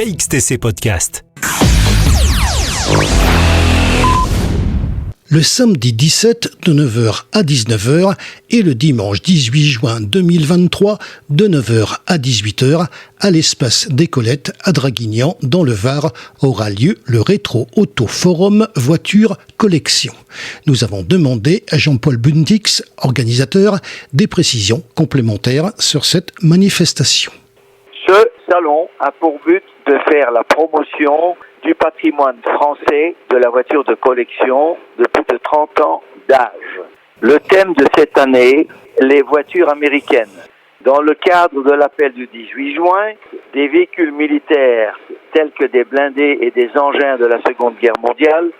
KXTC Podcast. Le samedi 17 de 9h à 19h et le dimanche 18 juin 2023 de 9h à 18h à l'espace des Colettes à Draguignan dans le Var aura lieu le Rétro Auto Forum Voiture Collection. Nous avons demandé à Jean-Paul Buntix, organisateur, des précisions complémentaires sur cette manifestation. Ce salon a pour but de faire la promotion du patrimoine français de la voiture de collection de plus de 30 ans d'âge. Le thème de cette année, les voitures américaines. Dans le cadre de l'appel du 18 juin, des véhicules militaires tels que des blindés et des engins de la Seconde Guerre mondiale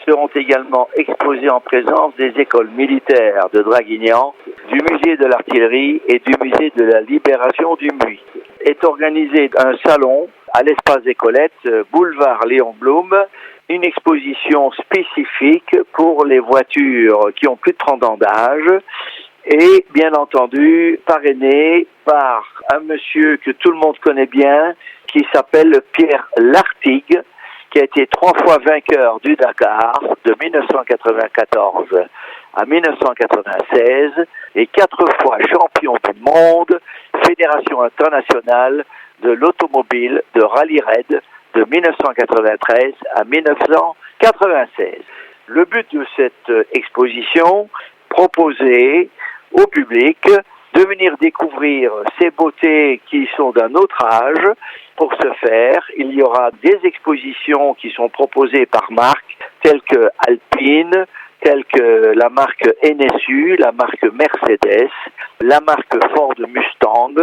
seront également exposés en présence des écoles militaires de Draguignan, du musée de l'artillerie et du musée de la libération du Muy. Est organisé un salon à l'espace des Colettes, boulevard Léon Blum, une exposition spécifique pour les voitures qui ont plus de 30 ans d'âge et bien entendu parrainé par un monsieur que tout le monde connaît bien qui s'appelle Pierre Lartigue, qui a été 3 fois vainqueur du Dakar de 1994 à 1996 et 4 fois champion du monde, Fédération internationale de l'automobile de rallye raid de 1993 à 1996. Le but de cette exposition, proposer au public de venir découvrir ces beautés qui sont d'un autre âge. Pour ce faire, il y aura des expositions qui sont proposées par marques telles que Alpine, telles que la marque NSU, la marque Mercedes, la marque Ford Mustang,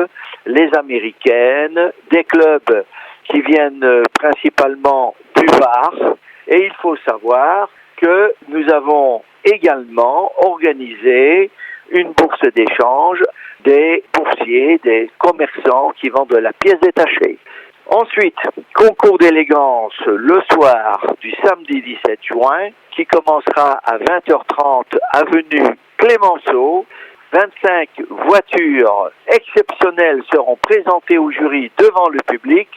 les américaines, des clubs qui viennent principalement du Var. Et il faut savoir que nous avons également organisé une bourse d'échange des boursiers, des commerçants qui vendent de la pièce détachée. Ensuite, concours d'élégance le soir du samedi 17 juin qui commencera à 20h30 avenue Clémenceau. 25 voitures exceptionnelles seront présentées au jury devant le public.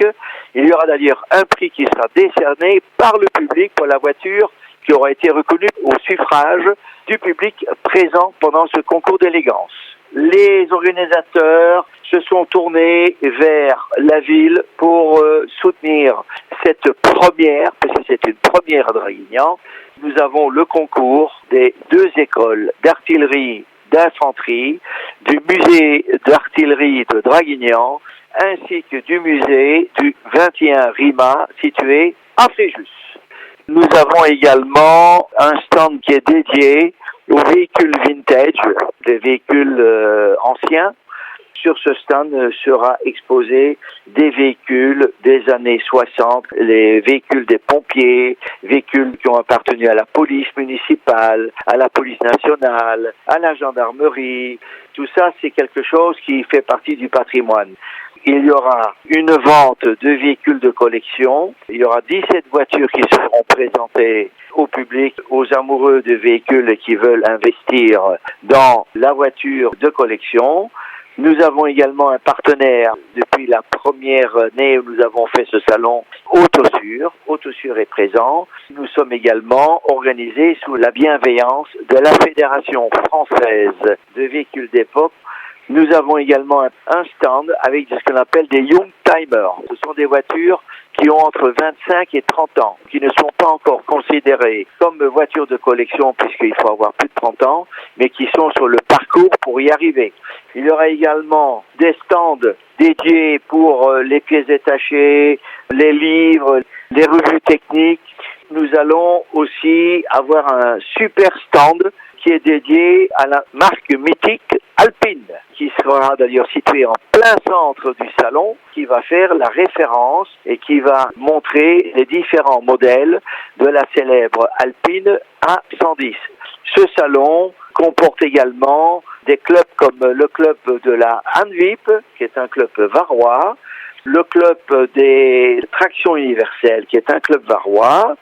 Il y aura d'ailleurs un prix qui sera décerné par le public pour la voiture qui aura été reconnue au suffrage du public présent pendant ce concours d'élégance. Les organisateurs se sont tournés vers la ville pour soutenir cette première, parce que c'est une première à Draguignan. Nous avons le concours des 2 écoles d'artillerie, d'infanterie, du musée d'artillerie de Draguignan, ainsi que du musée du 21 RIMA situé à Fréjus. Nous avons également un stand qui est dédié aux véhicules vintage, des véhicules anciens. Sur ce stand sera exposé des véhicules des années 60, les véhicules des pompiers, véhicules qui ont appartenu à la police municipale, à la police nationale, à la gendarmerie. Tout ça, c'est quelque chose qui fait partie du patrimoine. Il y aura une vente de véhicules de collection. Il y aura 17 voitures qui seront présentées au public, aux amoureux de véhicules qui veulent investir dans la voiture de collection. Nous avons également un partenaire depuis la première année où nous avons fait ce salon, Autosur. Autosur est présent. Nous sommes également organisés sous la bienveillance de la Fédération française de véhicules d'époque. Nous avons également un stand avec ce qu'on appelle des Young Timers. Ce sont des voitures qui ont entre 25 et 30 ans, qui ne sont pas encore considérées comme voitures de collection puisqu'il faut avoir plus de 30 ans, mais qui sont sur le parcours pour y arriver. Il y aura également des stands dédiés pour les pièces détachées, les livres, les revues techniques. Nous allons aussi avoir un super stand qui est dédié à la marque mythique Alpine, qui sera d'ailleurs située en plein centre du salon, qui va faire la référence et qui va montrer les différents modèles de la célèbre Alpine A110. Ce salon comporte également des clubs comme le club de la Hanvip, qui est un club varois, le club des tractions universelles, qui est un club varois,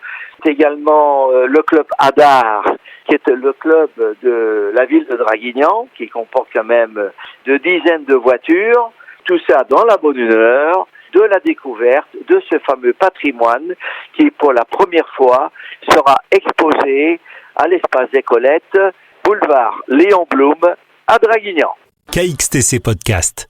également le club Hadar, qui est le club de la ville de Draguignan, qui comporte quand même de dizaines de voitures. Tout ça dans la bonne humeur, de la découverte de ce fameux patrimoine qui, pour la première fois, sera exposé à l'espace des Colettes, boulevard Léon Blum, à Draguignan. KXTC Podcast.